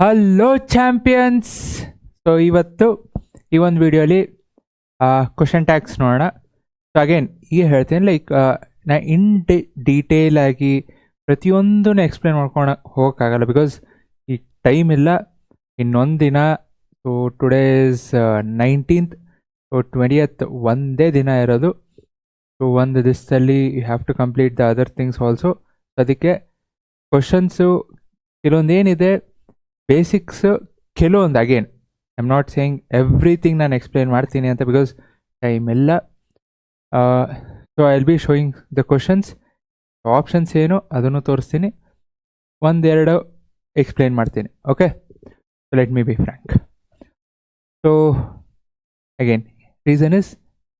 Hello champions. So ಇವತ್ತು ಈ ಒಂದು ವಿಡಿಯೋಲಿ ಕ್ವಶನ್ ಟ್ಯಾಗ್ಸ್ ನೋಡೋಣ. ಸೊ ಅಗೇನ್ ಈಗ ಹೇಳ್ತೀನಿ, ಲೈಕ್ ನಾ ಡೀಟೇಲ್ ಆಗಿ ಪ್ರತಿಯೊಂದನ್ನು ಎಕ್ಸ್ಪ್ಲೇನ್ ಮಾಡ್ಕೊಂಡು ಹೋಗೋಕ್ಕಾಗಲ್ಲ, ಬಿಕಾಸ್ ಈ ಟೈಮ್ ಇಲ್ಲ. ಇನ್ನೊಂದು ದಿನ, so today is 19th, so 20th ಒಂದೇ ದಿನ ಇರೋದು. ಸೊ ಒಂದು ದಿವಸದಲ್ಲಿ you have to complete the other things also. ಅದಕ್ಕೆ ಕ್ವಶನ್ಸು ಕೆಲವೊಂದು ಏನಿದೆ ಬೇಸಿಕ್ಸ್, ಕೆಲವೊಂದು again I am not saying everything ನಾನು ಎಕ್ಸ್ಪ್ಲೇನ್ ಮಾಡ್ತೀನಿ ಅಂತ, ಬಿಕಾಸ್ ಟೈಮ್ ಎಲ್ಲ. So I will be showing the questions, options ಏನು ಅದನ್ನು ತೋರಿಸ್ತೀನಿ, ಒಂದೆರಡು ಎಕ್ಸ್ಪ್ಲೇನ್ ಮಾಡ್ತೀನಿ. Okay, so let me be frank. So again reason is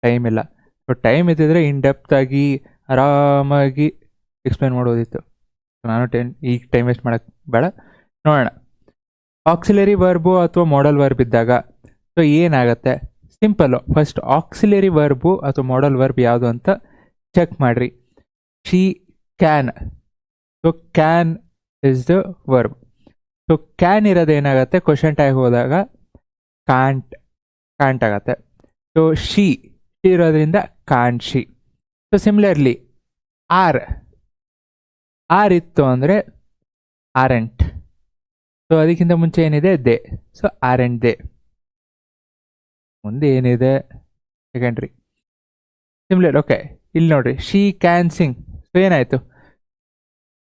time ಇಲ್ಲ. ಸೊ ಟೈಮ್ ಇದ್ದಿದ್ರೆ ಇನ್ ಡೆಪ್ತ್ ಆಗಿ ಆರಾಮಾಗಿ ಎಕ್ಸ್ಪ್ಲೇನ್ ಮಾಡೋದಿತ್ತು. ನಾನು ಈಗ ಟೈಮ್ ವೇಸ್ಟ್ ಮಾಡೋಕ್ಕೆ ಬೇಡ. ನೋಡೋಣ, ಆಕ್ಸಿಲರಿ ವರ್ಬು ಅಥವಾ ಮಾಡಲ್ ವರ್ಬ್ ಇದ್ದಾಗ ಸೊ ಏನಾಗುತ್ತೆ? ಸಿಂಪಲ್ಲು, ಫಸ್ಟ್ ಆಕ್ಸಿಲರಿ ವರ್ಬು ಅಥವಾ ಮಾಡಲ್ ವರ್ಬ್ ಯಾವುದು ಅಂತ ಚೆಕ್ ಮಾಡಿರಿ. She can, so can is the verb. So can ಇರೋದು ಏನಾಗುತ್ತೆ? ಕ್ವಶನ್ ಟ್ಯಾಗ್ ಹೋದಾಗ ಕಾಂಟ್ ಆಗುತ್ತೆ. ಸೊ ಶಿ ಇರೋದ್ರಿಂದ can't she. So similarly are ಇತ್ತು ಅಂದರೆ ಆರೆಂಟ್. ಸೊ ಅದಕ್ಕಿಂತ ಮುಂಚೆ ಏನಿದೆ? They. So are and they. ಮುಂದೆ ಏನಿದೆ? ಸೆಕೆಂಡ್ರಿ. ಸಿಮಿಲರ್. ಓಕೆ, ಇಲ್ಲಿ ನೋಡ್ರಿ, ಶಿ ಕ್ಯಾನ್ ಸಿಂಗ್. ಸೊ ಏನಾಯಿತು?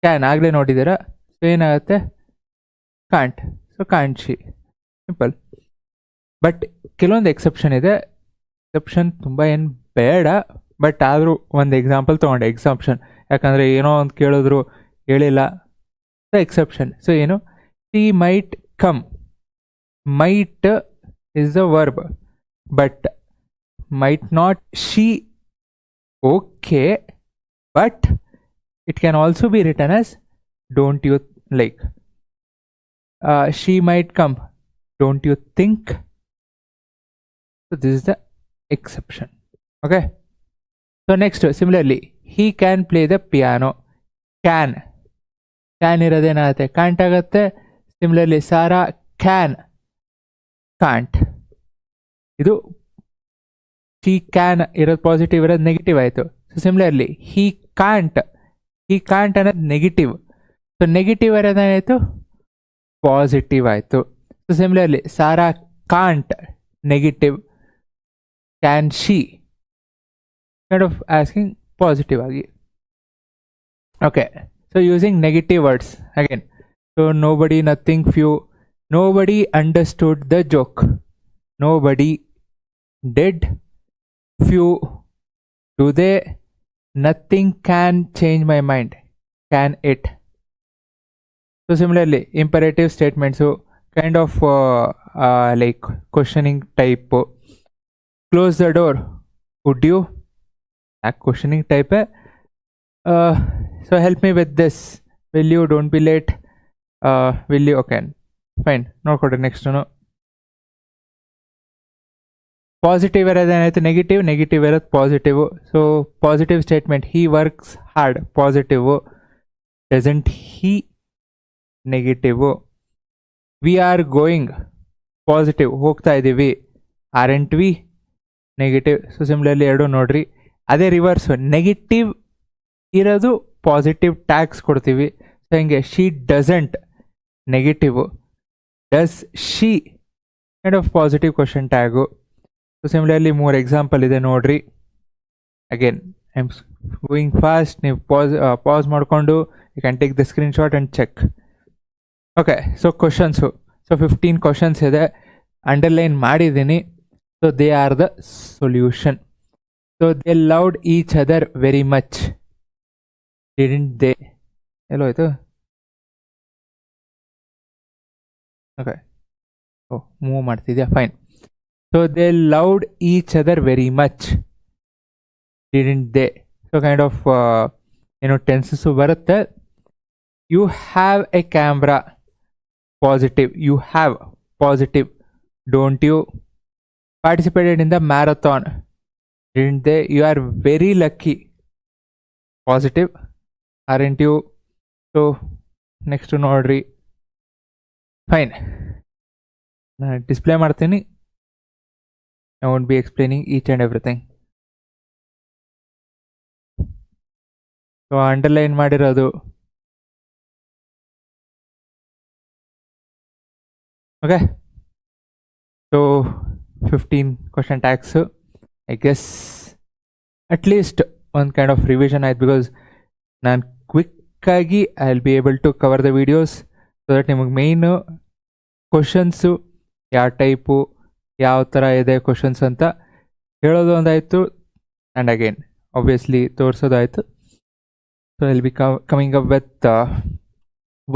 ಕ್ಯಾನ್ ಆಗಲೇ ನೋಡಿದ್ದೀರಾ. ಸೊ ಏನಾಗುತ್ತೆ? Can't. So can't she. Simple. But ಕೆಲವೊಂದು ಎಕ್ಸೆಪ್ಷನ್ ಇದೆ. ಎಕ್ಸೆಪ್ಷನ್ ತುಂಬ ಏನು ಬೇಡ, ಬಟ್ ಆದರೂ ಒಂದು ಎಕ್ಸಾಂಪಲ್ ತೊಗೊಂಡೆ. ಎಕ್ಸೆಪ್ಷನ್ ಯಾಕಂದರೆ ಏನೋ ಒಂದು ಕೇಳಿದ್ರು ಹೇಳಿಲ್ಲ. So exception. ಸೊ ಏನು? She might come. Might is the verb, but might not she. Okay, but it can also be written as don't you like. She might come. Don't you think? So this is the exception. Okay. So next, similarly, he can play the piano. Can ಇರೋದೇನಾಗುತ್ತೆ? Can't ಆಗುತ್ತೆ. Similarly Sara can't. ಇದು she can ಇರೋದು positive, ಇರೋದು negative ಆಯಿತು. So similarly he can't ಅನ್ನೋದು negative. So negative ಇರೋದೇನಾಯಿತು? Positive ಆಯಿತು. So similarly Sara can't negative, can she kind of asking positive ಆಗಿ. Okay, so using negative words again. So nobody, nothing, few. Nobody understood the joke. Nobody did. Few. Do they? Nothing can change my mind. Can it? So similarly, imperative statements. So kind of like questioning type. Close the door. Would you? Questioning type. So help me with this. Will you? Don't be late. Will you? Okay, fine. ನೋಡ್ಕೊಡ್ರಿ next. Positive ಇರೋದು ಏನಾಯ್ತು? Negative ಇರೋದು positive. So positive statement, he works hard, positive. Doesn't he, negative. We are going, positive, ಹೋಗ್ತಾ ಇದ್ದೀವಿ. Aren't we, negative. So similarly ಎರಡು ನೋಡ್ರಿ. ಅದೇ reverse, negative ಇರೋದು ಪಾಸಿಟಿವ್ ಟ್ಯಾಗ್ಸ್ ಕೊಡ್ತೀವಿ. ಸೊ ಹಿಂಗೆ she doesn't negative, does she kind of positive question tag. So similarly 3 example ಇದೆ ನೋಡ್ರಿ. Again I am going fast. ನೀವು ಪಾಸ್ ಮಾಡಿಕೊಂಡು you can take the screenshot and check. Okay, so questions. So 15 questions ಇದೆ, underline ಮಾಡಿದ್ದೀನಿ. So they are the solution. So they loved each other very much. Didn't they? ಎಲ್ಲೋ ಆಯಿತು. Okay, move ಮಾಡ್ತಿದ್ಯಾ? Fine. So they loved each other very much. Didn't they? So kind of ಏನೋ tenses ಬರುತ್ತೆ. You have a camera, positive. You have, positive. Don't you? Participated in the marathon. Didn't they? You are very lucky, positive. Aren't you? So next ನೋಡ್ರಿ, fine, ನಾನು display ಮಾಡ್ತೀನಿ. I want be explaining each and everything. So underline ಮಾಡಿರೋದು okay. So 15 question tags, I guess at least ಒಂದು kind of revision ಆಯ್ತು. Because ನಾನು ಕ್ವಿಕ್ಕಾಗಿ I will be able to cover the videos so that ನಿಮಗೆ main questions ಯಾವ type ಯಾವ ಥರ ಇದೆ ಕ್ವಶನ್ಸ್ ಅಂತ ಹೇಳೋದು ಒಂದಾಯಿತು, ಆ್ಯಂಡ್ ಅಗೇನ್ ಆಬ್ವಿಯಸ್ಲಿ ತೋರಿಸೋದಾಯಿತು. So I will be coming up with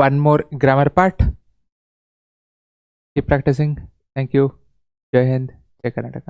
one more grammar part. Keep practising. Thank you. ಜೈ ಹಿಂದ್, ಜೈ ಕರ್ನಾಟಕ.